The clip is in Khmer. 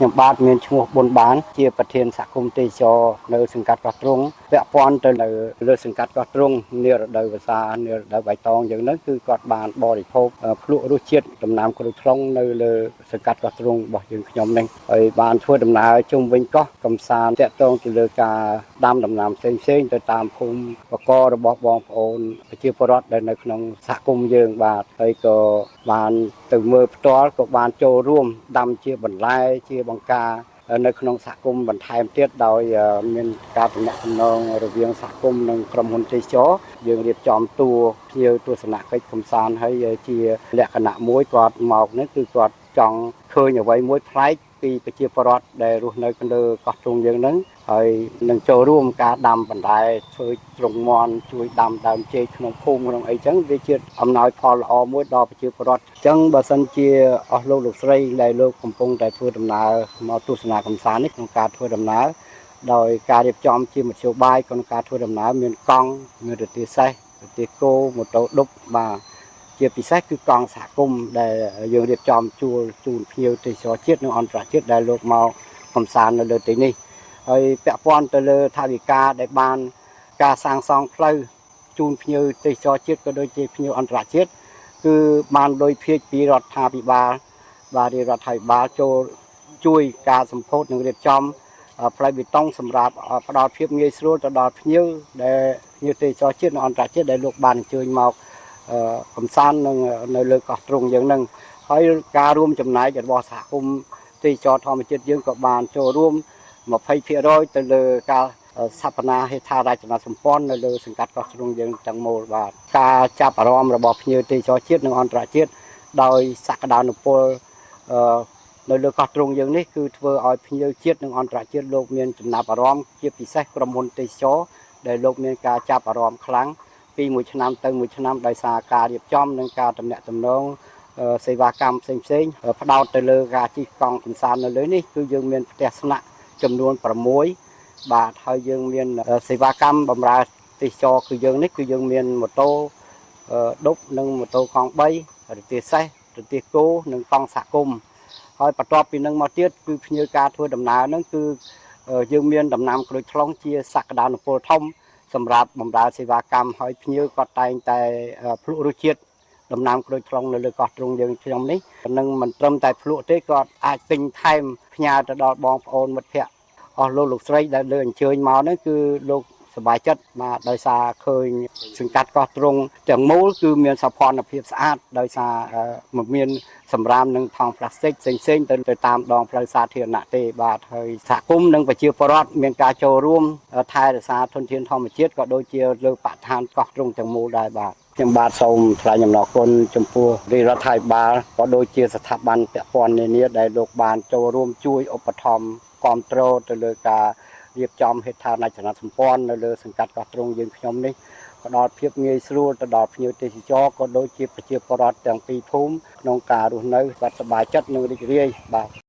ខ្ញុំបាទមានឈ្មោះប៊ុនបានជាប្រធានសហគមន៍ទេសចរនៅសង្កាត់កោះទ្រង់ពាក់ព័ន្ធទៅលើសង្កាត់កោះទ្រង់នារដូវវស្សានារដូវបៃតងយ៉ាងហ្នឹងគឺគាត់បានបរិភោគភ្លក់រសជាតិដំណាំក្រូចថ្លុងនៅលើសង្កាត់កោះទ្រង់របស់យើងខ្ញុំនេះហើយបានធ្វើដំណើរជុំវិញកោះកំសាន្តតាក់ទងទៅលើការដាំដំណាំផ្សេងៗទៅតាមភូមិបកករបស់បងប្អូនប្រជាពលរដ្ឋដែលនៅក្នុងសហគមន៍យើងបាទហើយក៏បានទៅមើលផ្ទាល់ក៏បានចូលរួមដាំជាបន្លែជាបង្ការនៅក្នុងសហគមន៍បន្ថែមទៀតដោយមានការទំនាក់ទំនងរវាងសហគមន៍និងក្រុមហ៊ុនទេសចរយើងរៀបចំតួភ្ញៀវទស្សនកិច្ចកំសាន្តហើយជាលក្ខណៈមួយគាត់មកនេះគឺគាត់ចង់ឃើញអ្វីមួយប្លែកពីប្រជាពលរដ្ឋដែលរស់នៅលើកោះទ្រង់យើងហ្នឹងហើយនឹងចូលរួមការដាំបន្លែធ្វើជ្រុងមាន់ជួយដាំដើមចេកក្នុងភូមិក្នុងអីចឹងវាជាអំណោយផលល្អមួយដល់ប្រជាពលរដ្ឋអញ្ចឹងបើសិនជាអស់លោកស្រីដែលលោកកំពុងតែធ្វើដំណើរមកទស្សនាកំសាន្តនេះក្នុងការធ្វើដំណើរដោយការរៀបចំជាមធ្យោបាយក្នុងការធ្វើដំណើរមានកង់មានរទេះសេះរទេះគោម៉ូតូឌុបបាទជាពិសេសគឺកង់សហគមន៍ដែលយើងរៀបចំជូនភ្ញៀវទេសចរជាតិនិងអន្តរជាតិដែលលោកមកកំសាន្តនៅលើទីនេះហើយពាក់ព័ន្ធទៅលើថាវិការដែលបានការសាងសង់ផ្លូវជូនភ្ញៀវទេសចរជាតិក៏ដូចជាភ្ញៀវអន្តរជាតិគឺបានដោយភាគពីរដ្ឋាភិបាលបាទរដ្ឋាភិបាលចូលជួយការសម្ពោធនិងរៀបចំផ្លូវបេតុងសម្រាប់ផ្ដល់ភាពងាយស្រួលទៅដល់ភ្ញៀវដែលភ្ញៀវទេសចរជាតិនិងអន្តរជាតិដែលលោកបានអញ្ជើញមកកំសាន្តនៅលើកោះទ្រង់យើងនឹងហើយការរួមចំណែករបស់សហគមន៍ទេសចរធម្មជាតិយើងក៏បានចូលរួម20% ទៅលើការស្ថាបនាហេដ្ឋារចនាសម្ព័ន្ធនៅលើសង្កាត់កោះទ្រង់យើងទាំងមូលបាទការចាប់អារម្មណ៍របស់ភ្ញៀវទេសចរជាតិនិងអន្តរជាតិដោយសក្តានុពលនៅលើកោះទ្រង់យើងនេះគឺធ្វើឲ្យភ្ញៀវជាតិនិងអន្តរជាតិលោកមានចំណាប់អារម្មណ៍ជាពិសេសក្រុមហ៊ុនទេសចរដែលលោកមានការចាប់អារម្មណ៍ខ្លាំងពីមួយឆ្នាំទៅមួយឆ្នាំដោយសារការរៀបចំនិងការទំនាក់ទំនងសេវាកម្មផ្សេងផ្ដោតទៅលើការជិះកង់កម្សាន្តនៅលើនេះគឺយើងមានផ្ទះស្នាក់ចំនួន6បាទហើយយើងមានសេវាកម្មបម្រើទេសចរគឺយើងនេះគឺយើងមានម៉ូតូឌុបនិងម៉ូតូកង់3រទេះសេះរទេះគោនិងកង់សហគមន៍ហើយបន្ទាប់ពីនឹងមកទៀតគឺភ្ញៀវការធ្វើដំណើរហ្នឹងគឺយើងមានដំណាំក្រូចថ្លុងជាសក្តានុពលធំសម្រាប់បម្រើសេវាកម្មហើយភ្ញៀវក៏តែងតែភ្លក់រសជាតិដំណាំក្រូចថ្លុងនៅលើកោះទ្រង់យើងខ្ញុំនេះនឹងមិនត្រឹមតែភ្លក់ទេក៏អាចទិញថែមផ្ញើទៅដល់បងប្អូនមិត្តភ័ក្តិអស់លោកស្រីដែលលើអញ្ជើញមកនេះគឺលោកសប្បាយចិត្តមកដោយសារឃើញសង្កាត់កោះទ្រង់ទាំងមូលគឺមានសោភ័ណភាពស្អាតដោយសារមានសម្រាមនឹងថង់ប្លាស្ទិកផ្សេងៗទៅតាមដងផ្លូវសាធារណៈទេបាទហើយសហគមន៍និងប្រជាពលរដ្ឋមានការចូលរួមថែរក្សាធនធានធម្មជាតិក៏ដូចជាលើបរិស្ថានកោះទ្រង់ទាំងមូលដែរបាទខ្ញុំបាទសូមថ្លែងអំណរគុណចំពោះរដ្ឋាភិបាលក៏ដូចជាស្ថាប័នពាក់ព័ន្ធនានាដែលលោកបានចូលរួមជួយឧបត្ថម្ភគាំទ្រទៅលើការរៀបចំហេដ្ឋារចនាសម្ព័ន្ធនៅលើសង្កាត់កោះទ្រង់យើងខ្ញុំនេះផ្ដល់ភាពងាយស្រួលទៅដល់ភ្ញៀវទេសចរក៏ដូចជាប្រជាពលរដ្ឋទាំងពីរភូមិក្នុងការរស់នៅសប្បាយចិត្តនិងរីករាយបាទ